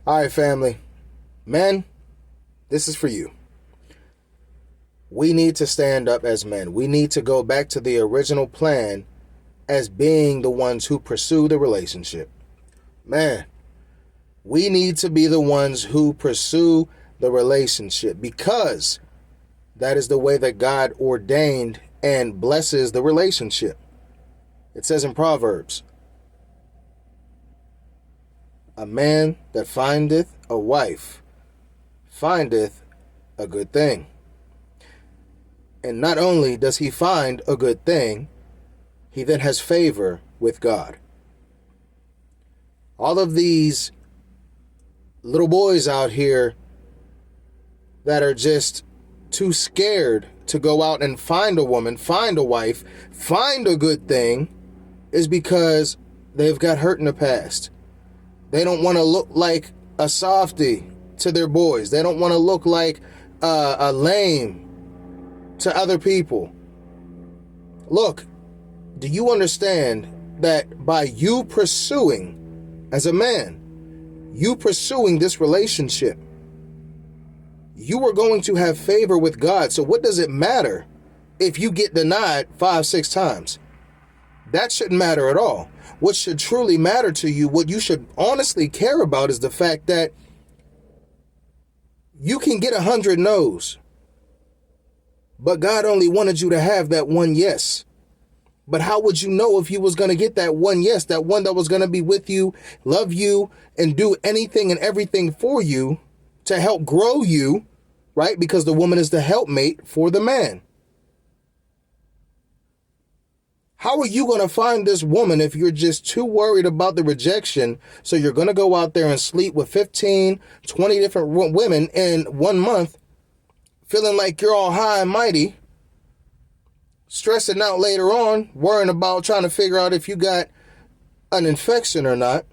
All right, family. Men, this is for you. We need to stand up as men. We need to go back to the original plan as being the ones who pursue the relationship. Man, we need to be the ones who pursue the relationship because that is the way that God ordained and blesses the relationship. It says in Proverbs, a man that findeth a wife findeth a good thing. And not only does he find a good thing, he then has favor with God. All of these little boys out here that are just too scared to go out and find a woman, find a wife, find a good thing, is because they've got hurt in the past. They don't want to look like a softy to their boys. They don't want to look like a lame to other people. Look, do you understand that by you pursuing, as a man, you pursuing this relationship, you are going to have favor with God. So what does it matter if you get denied 5-6 times? That shouldn't matter at all. What should truly matter to you, what you should honestly care about, is the fact that you can get 100 no's, but God only wanted you to have that one yes. But how would you know if you was going to get that one yes, that one that was going to be with you, love you, and do anything and everything for you to help grow you, right? Because the woman is the helpmate for the man. How are you going to find this woman if you're just too worried about the rejection? So you're going to go out there and sleep with 15, 20 different women in 1 month, feeling like you're all high and mighty, stressing out later on, worrying about trying to figure out if you got an infection or not,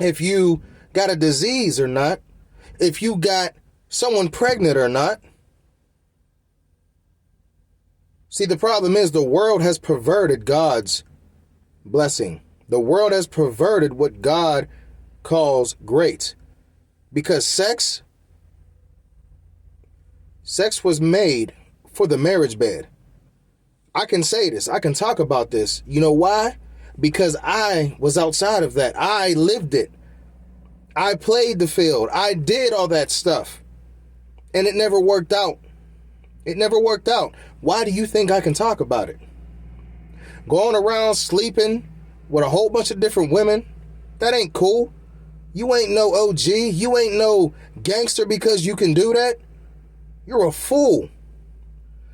if you got a disease or not, if you got someone pregnant or not. See, the problem is the world has perverted God's blessing. The world has perverted what God calls great. Because sex was made for the marriage bed. I can say this. I can talk about this. You know why? Because I was outside of that. I lived it. I played the field. I did all that stuff. And it never worked out. It never worked out. Why do you think I can talk about it? Going around sleeping with a whole bunch of different women, that ain't cool. You ain't no OG. You ain't no gangster because you can do that. You're a fool.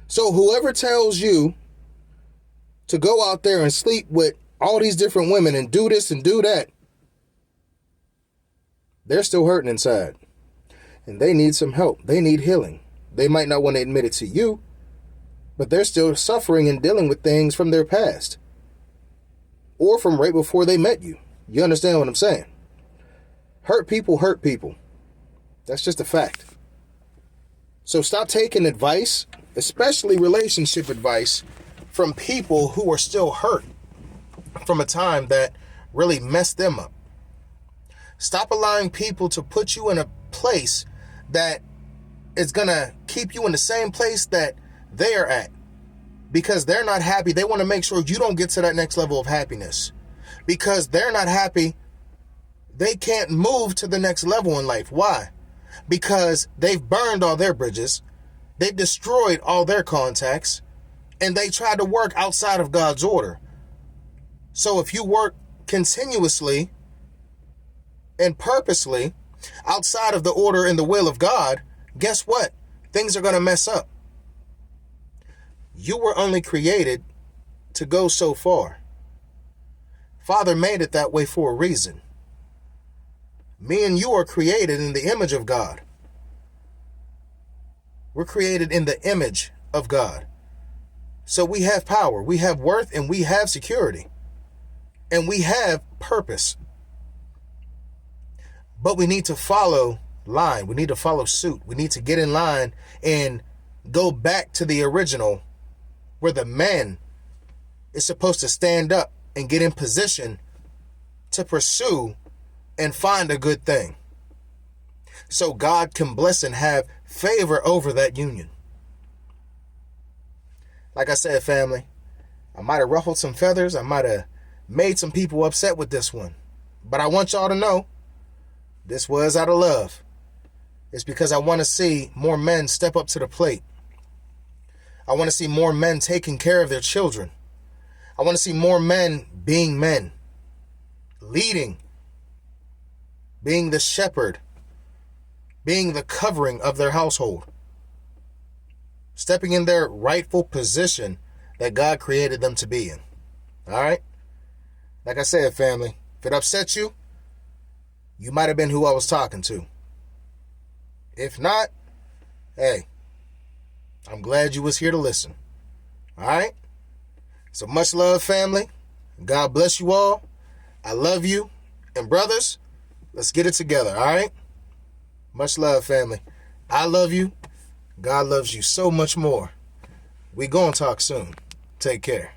So whoever tells you to go out there and sleep with all these different women and do this and do that, they're still hurting inside. And they need some help. They need healing. They might not want to admit it to you, but they're still suffering and dealing with things from their past or from right before they met you. You understand what I'm saying? Hurt people hurt people. That's just a fact. So stop taking advice, especially relationship advice, from people who are still hurt from a time that really messed them up. Stop allowing people to put you in a place that is going to keep you in the same place that they are at. Because they're not happy. They want to make sure you don't get to that next level of happiness. Because they're not happy. They can't move to the next level in life. Why? Because they've burned all their bridges. They've destroyed all their contacts. And they tried to work outside of God's order. So if you work continuously and purposely outside of the order and the will of God, guess what? Things are going to mess up. You were only created to go so far. Father made it that way for a reason. Me and you are created in the image of God. We're created in the image of God. So we have power, we have worth, and we have security. And we have purpose. But we need to follow line. We need to follow suit. We need to get in line and go back to the original, where the man is supposed to stand up and get in position to pursue and find a good thing. so God can bless and have favor over that union. Like I said, family, I might have ruffled some feathers. I might have made some people upset with this one. But I want y'all to know this was out of love. It's because I want to see more men step up to the plate. I want to see more men taking care of their children. I want to see more men being men, leading, being the shepherd, being the covering of their household, stepping in their rightful position that God created them to be in. All right? Like I said, family, if it upsets you, you might have been who I was talking to. If not, hey, I'm glad you was here to listen. All right? So much love, family. God bless you all. I love you. And brothers, let's get it together, all right? Much love, family. I love you. God loves you so much more. We gonna talk soon. Take care.